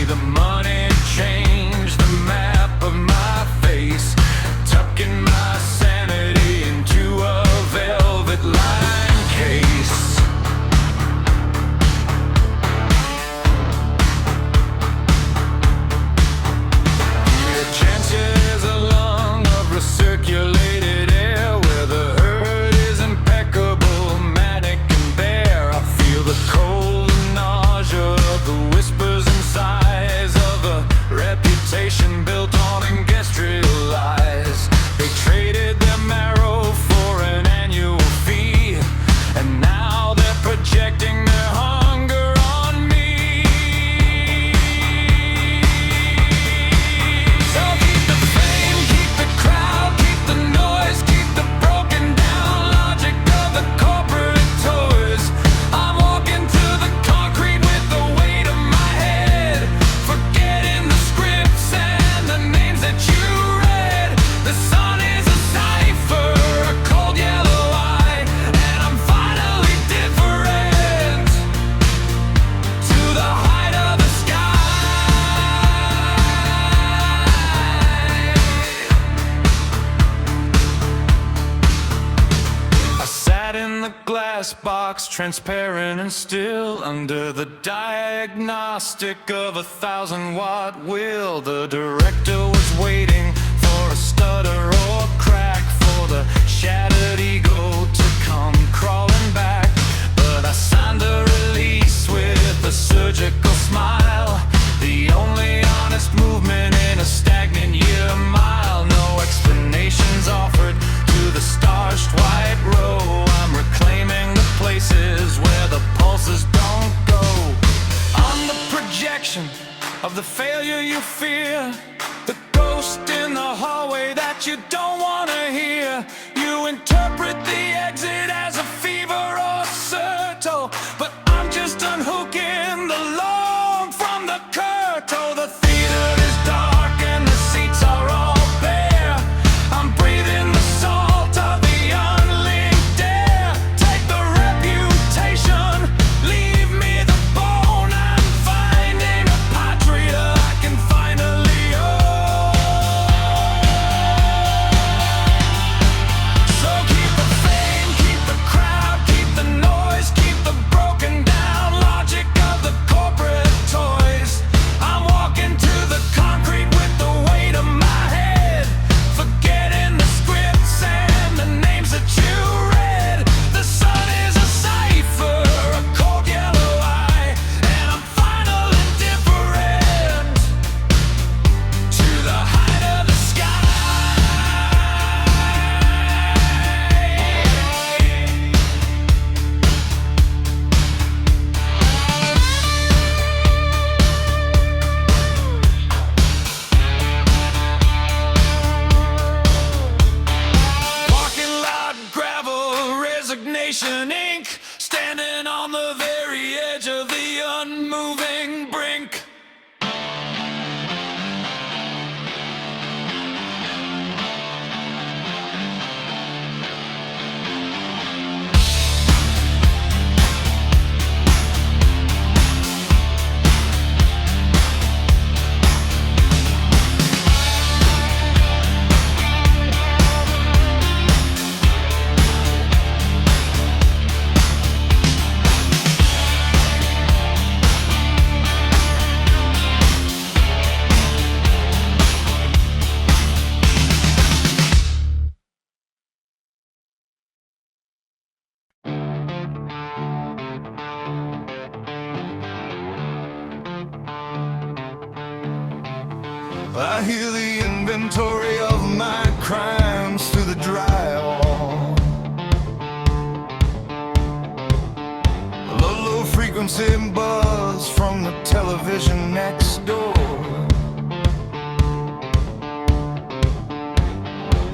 the money change the map of my face, tucking my sanity into a velvet lined case. Your chances are long of recirculated air, where the herd is impeccable, manic and bare. I feel the cold nausea of the whispers and sighs of a reputation built on industrial lies. They traded their marrow for an annual fee, and now they're projecting their hunger on me. So keep the fame, keep the crowd, keep the noise, keep the broken down logic of the corporate toys. I'm walking through the concrete with the weight of my head, forgetting the scripts and the names that you read. The sun is a cipher, a cold yellow eye, and I'm finally different to the height of the sky. I sat in the glass box, transparent and still, under the diagnostic of 1,000-watt will. The director was waiting for a stutter or crack, for the shattered ego to come crawling back. But I signed the release with a surgical smile, the only honest movement in a stagnant year mile. No explanations offered to the starched white row. I'm reclaiming the places where the pulses don't go. I'm the projection of the failure you fear, the ghost in the hallway that you don't want to hear. You interpret the exit as a fever or certo, but I'm just unhooking the long from the curtain. The theater is dark and the seats are all bare. I'm breathing the salt of the unlinked air. Take the reputation, leave me the bone. I'm finding a patria I can finally own. So keep the fame, keep the crowd, keep the noise, keep the broken down logic of the corporate toys. I'm walking to the concrete with the weight of my head, forgetting the scripts and the names that you read. The sun is a cipher, a cold yellow eye, and I'm finally different to the height of the sky. Parking lot gravel, resignation ink, standing on the very edge of the unmoving brink. I hear the inventory of my crimes through the drywall. The low frequency buzz from the television next door.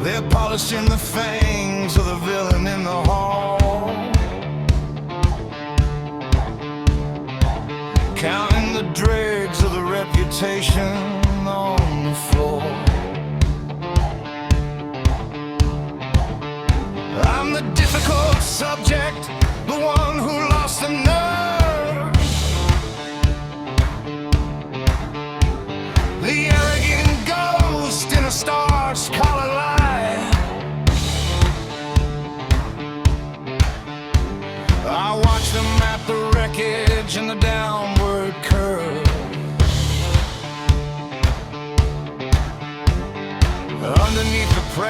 They're polishing the fangs of the villain in the hall, counting the dregs of the reputation on the floor. I'm the difficult subject, the one who lost the nerve.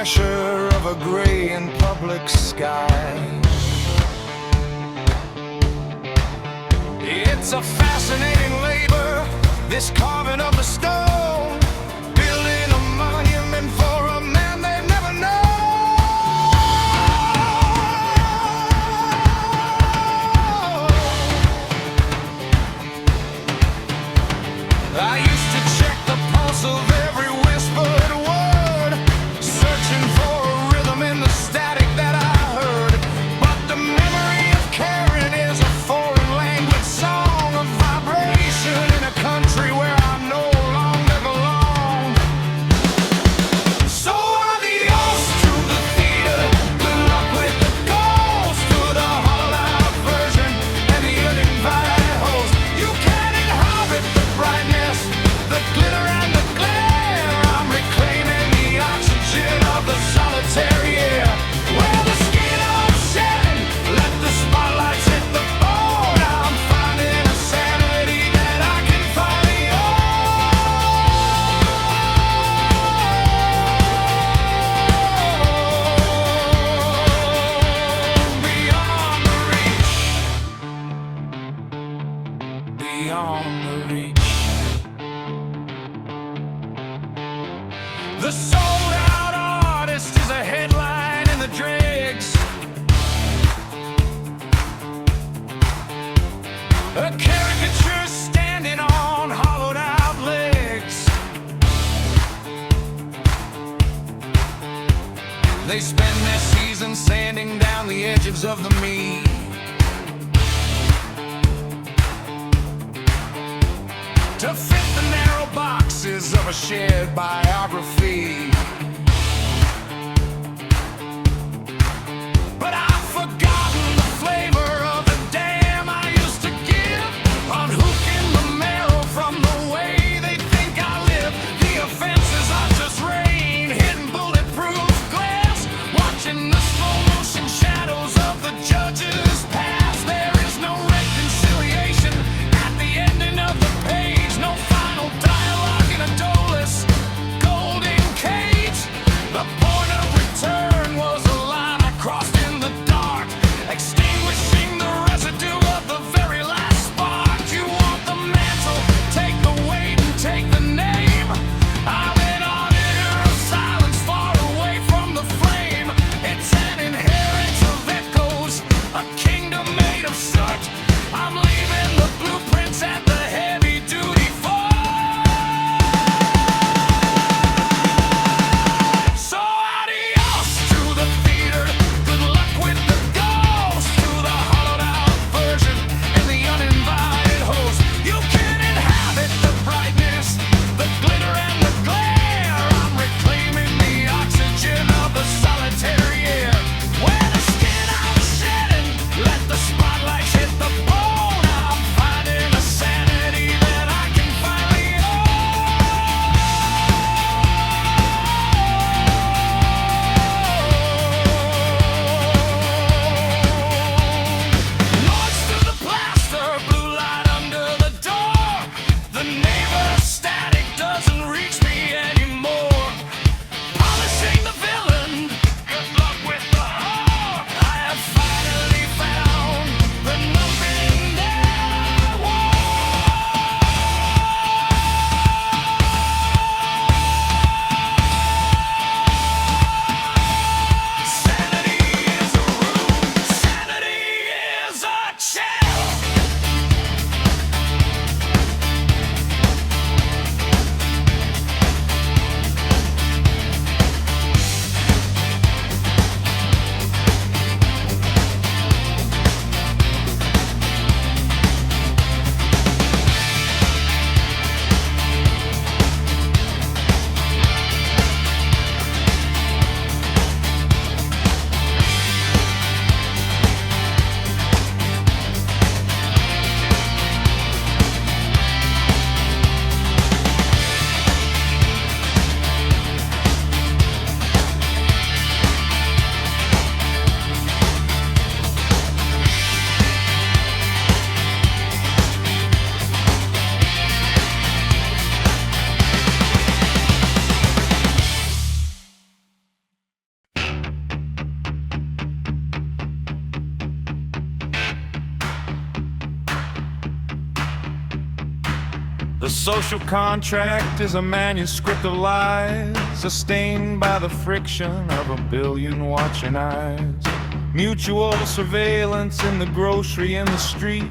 pressure of a gray and public sky. It's a fascinating labor, this carving of the stone, building a monument for a man they've never known. I used to check the pulse of every whispered word, searching for a rhythm in the static that I heard. But the memory of Karen is a foreign language song, a vibration in a country where I no longer belong. So adios to the theater, good luck with the ghost, to the hollowed version and the uninvited host. You can't inhabit the brightness, the glitter and the glare. I'm reclaiming the oxygen of the solitary air. Wear the skin of shedding, let the spotlights hit the bone. I'm finding a sanity that I can finally own. Beyond the reach. The sold-out artist is a headline in the dregs, a caricature standing on hollowed-out legs. They spend their season sanding down the edges of the meat, to fit the narrow boxes of a shared biography. But I've forgotten the flavor of the damn I used to give, unhooking the marrow from the way they think I live. The offenses are just rain, hitting bulletproof glass, watching the slow motion shadows of the judges pass. There is no reconciliation at the ending of the page, no final dialogue in a dolus golden cage. The social contract is a manuscript of lies, sustained by the friction of a billion watching eyes. Mutual surveillance in the grocery and the street,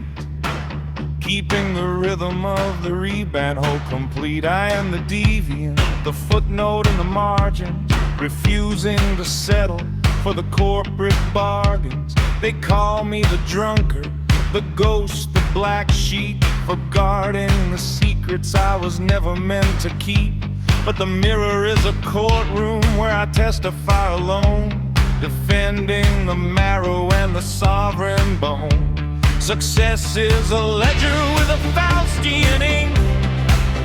keeping the rhythm of the rebound hold complete. I am the deviant, the footnote in the margin, refusing to settle for the corporate bargains. They call me the drunkard, the ghost, the black sheep, for guarding the secrets I was never meant to keep. But the mirror is a courtroom where I testify alone, defending the marrow and the sovereign bone. Success is a ledger with a Faustian ink,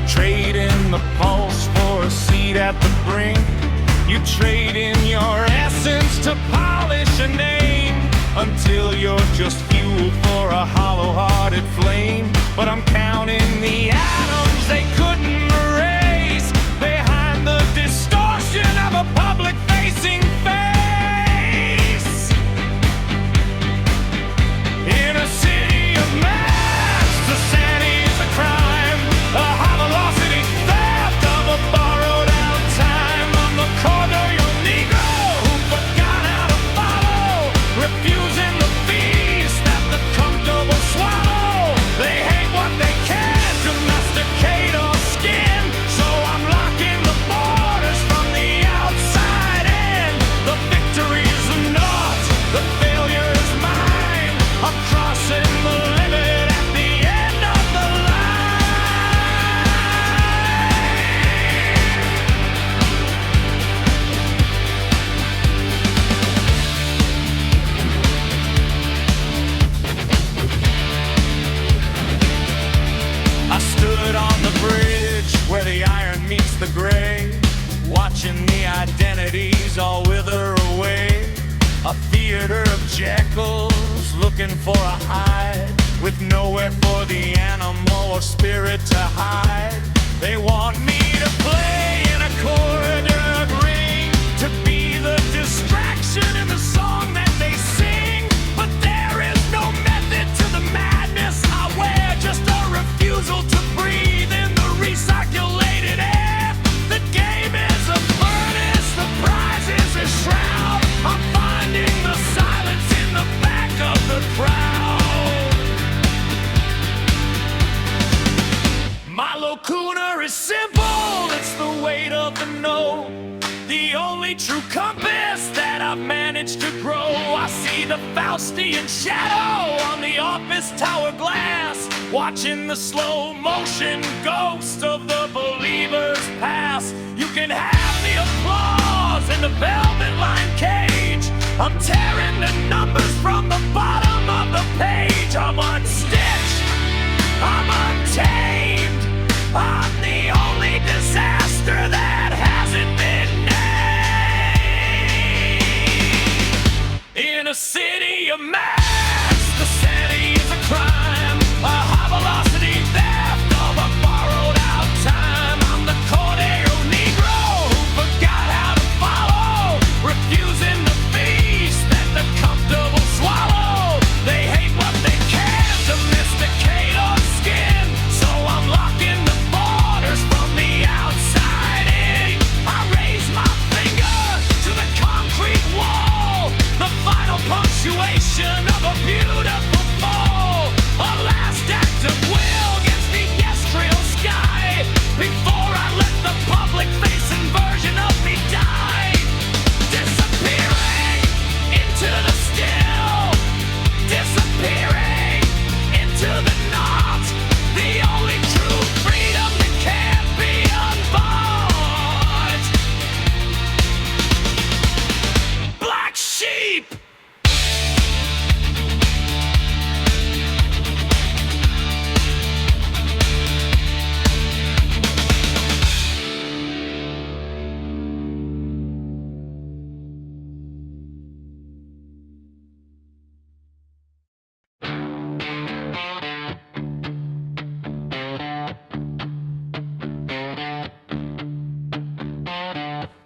trading the pulse for a seat at the brink. You trade in your essence to polish a name, until you're just fuel for a hollow-hearted flame. But I'm counting the atoms they couldn't erase, behind the distortion of a public-facing face. In a city of mass, the sanity is a crime, a high-velocity theft of a borrowed-out time. I'm the corner Negro who forgot how to follow, refusing the feast that the comfortable swallow. They hate what they can, domesticate or skin, so I'm locking the borders from the outside in. The victory is not, the failure is mine. I'm crossing the limit at the end of the line. I stood on the bridge where the iron meets the gray, watching the identities all wither away. A theater of jackals looking for a hide, with nowhere for the animal or spirit to hide. They want me to play in a corridor ring, to be the distraction in the song that they sing. But there is no method to the madness I wear, just a refusal to breathe in the recirculated air. The game is a furnace, the prize is a shroud. I'm finding the silence in the back of the crowd. My lacuna is simple, it's the weight of the no, the only true compass that I've managed to grow. I see the Faustian shadow on the office tower glass, watching the slow motion ghost of the believer's past. You can have the applause in the velvet line cage. I'm tearing the numbers from the bottom of the page. I'm unstitched, I'm untamed, I'm the only disaster that hasn't been named. In a city of mass, the sanity is a crime, a high-velocity theft of a borrowed-out time. I'm the Cordero Negro who forgot how to follow, refusing the feast that the comfortable swallow. They hate what they can, domesticate or skin, so I'm locking the borders from the outside in. I raise my finger to the concrete wall, the final punctuation of a beautiful fall. A last act of will against the terrestrial sky, before I let the public-facing version of me die. Disappearing into the still, disappearing into the not, the only true freedom that can't be unbought. Black sheep.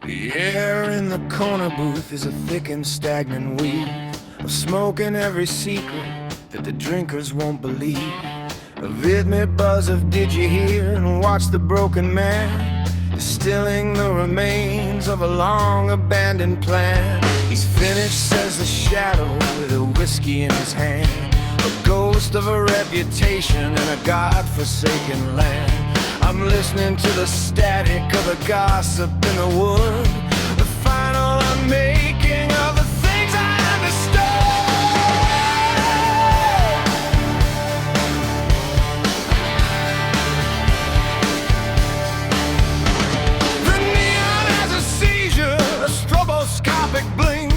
The air in the corner booth is a thick and stagnant weed of smoke and every secret that the drinkers won't believe. A rhythmic buzz of did you hear, and watch the broken man distilling the remains of a long abandoned plan. He's finished, says the shadow with a whiskey in his hand, a ghost of a reputation in a God-forsaken land. I'm listening to the static of the gossip in the wood, the final unmaking of the things I understood. The neon has a seizure, a stroboscopic blink,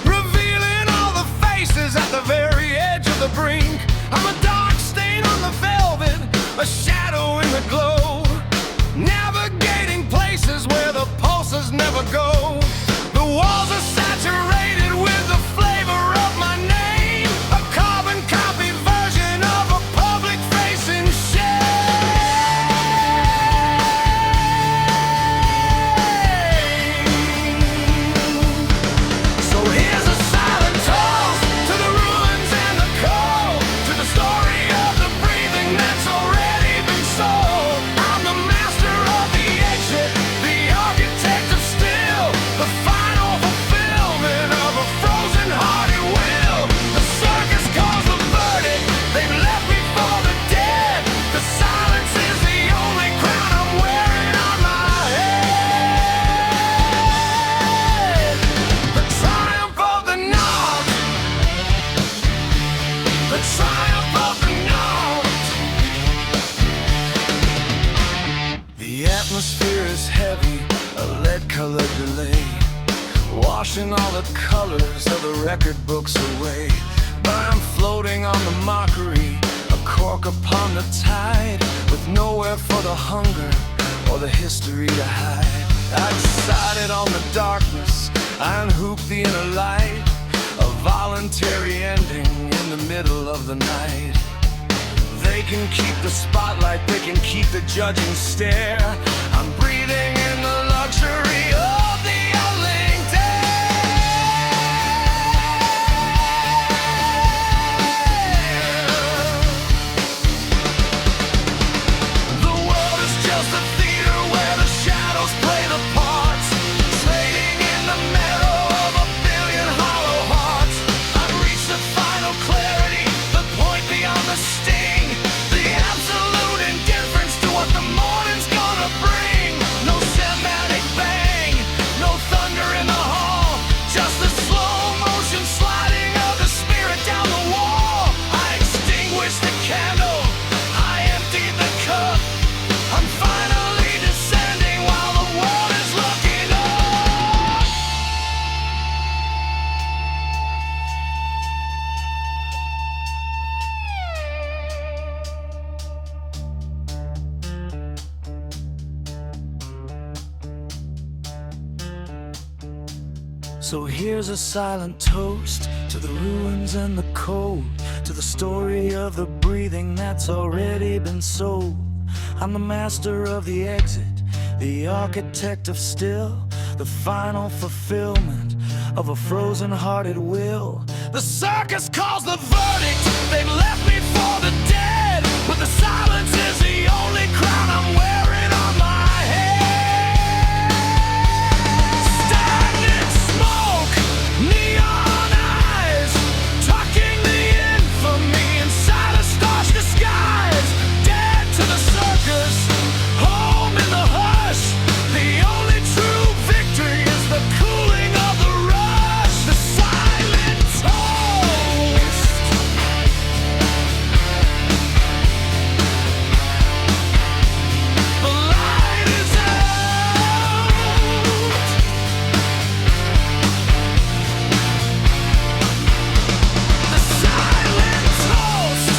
revealing all the faces at the very edge of the brink. I'm a dark stain on the velvet, a shadow in the glow, navigating places where the pulses never go. The walls are saturated with the flavor of my name, a carbon copy version of a public-facing shame. So here's a silent toast to the ruins and the cold, to the story of the breathing that's already been sold. I'm the master of the exit, the architect of still, the final fulfillment of a frozen-hearted will. The circus calls the verdict, they've left me for the dead. The silence is the only crown I'm wearing on my head. The triumph of the knob, the triumph of the knob. The atmosphere is heavy, a lead-colored delay, washing all the colors of the record books away. But I'm floating on the mockery, a cork upon the tide, with nowhere for the hunger or the history to hide. I decided on the darkness, I unhooped the inner light, a voluntary ending in the middle of the night. They can keep the spotlight, they can keep the judging stare. I'm breathing in the luxury of the unlinked air. The world is just a theater where the shadows play the parts, trading in the meadow of a billion hollow hearts. I've reached the final clarity, the point beyond the sting, the absolute indifference to what the morning's gonna bring. No cinematic bang, no thunder in the hall, just the slow motion sliding of the spirit down the wall. I extinguished the candle, I emptied the cup, I'm finally descending while the world is looking up. So here's a silent toast to the ruins and the cold, to the story of the breathing that's already been sold. I'm the master of the exit, the architect of still, the final fulfillment of a frozen-hearted will. The circus calls the verdict, they've left me for the dead, but the silence is the only crown I'm wearing on my head. Stagnant smoke, neon eyes, tucking the infamy inside a starch disguise. Dead to the circus, home in the hush. The only true victory is the cooling of the rush. The silent toast. The light is out. The silent toast.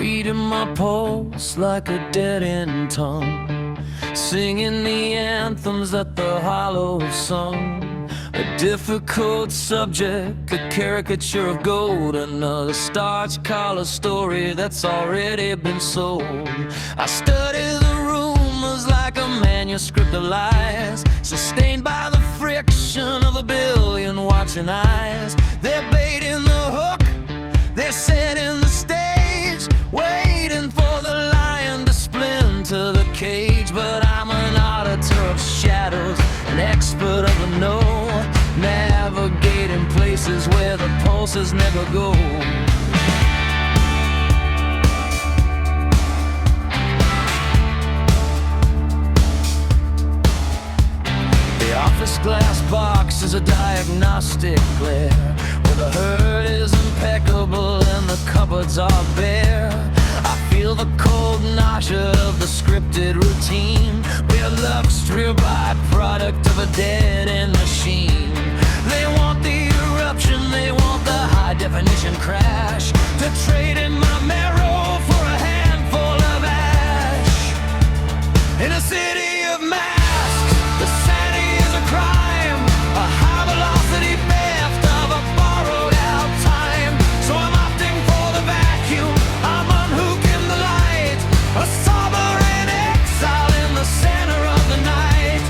Reading my pulse like a dead-end tongue, singing the anthems that the hollow have sung. A difficult subject, a caricature of gold, another starch collar story that's already been sold. I study the rumors like a manuscript of lies, sustained by the friction of a billion watching eyes. They're baiting the hook, they're setting the stage, waiting for the lion to splinter the cage. But I'm an auditor of shadows, an expert of the know, navigating places where the pulses never go. The office glass box is a diagnostic glare, where the herd is impeccable and the cupboards are bare. I feel the cold nausea of the scripted routine. We're lux's real byproduct of a dead-end machine. They want the eruption, they want the high-definition crash, to trade in my marrow for a handful of ash. In a city of masks, the sanity is a crime, a high-velocity theft of a borrowed-out time. So I'm opting for the vacuum, I'm unhooking the light, a sovereign exile in the center of the night.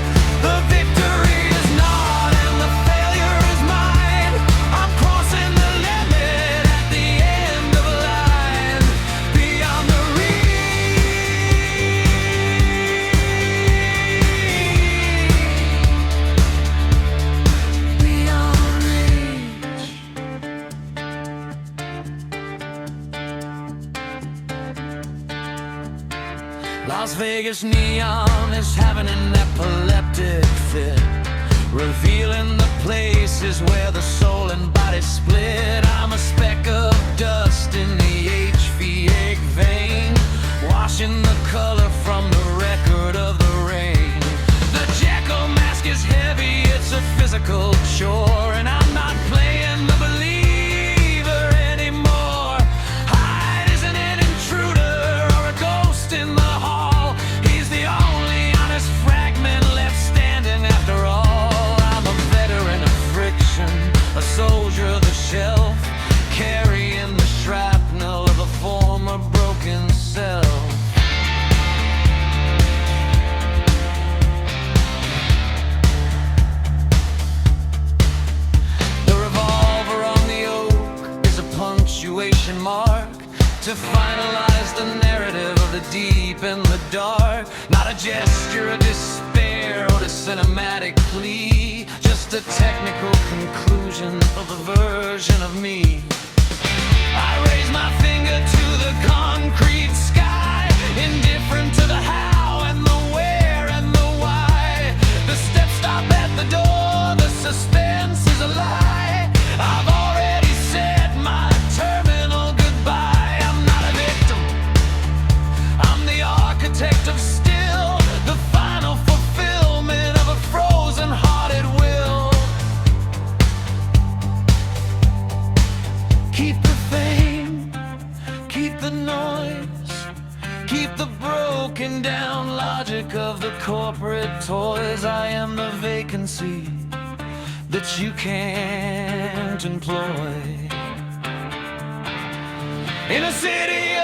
The victory is not and the failure is mine. I'm crossing the limit at the end of a line, beyond the reach, beyond reach. Las Vegas neon is having an epileptic fit, revealing the places where the soul and body split. I'm a speck of dust in the HVAC vein, washing the color from the record of the rain. The jackal mask is heavy, it's a physical chore, and I'm not playing the believer anymore. Hyde isn't an intruder or a ghost in the hall, he's the only honest fragment left standing after all. I'm a veteran of friction, a soldier of the shelf, carrying the shrapnel of a former broken self. The revolver on the oak is a punctuation mark to finalize the narrative of the deep and the dark. Not a gesture of despair or a cinematic plea, just a technical conclusion of the version of me. I raise my finger to the concrete sky, indifferent to the how and the where and the why. The steps stop at the door, the suspense is a lie. I've already said my terminal goodbye. I'm not a victim, I'm the architect of still, the final fulfillment of a frozen-hearted will. Keep the fame, keep the noise, keep the broken down logic of the corporate toys. I am the vacancy that you can't employ. In a city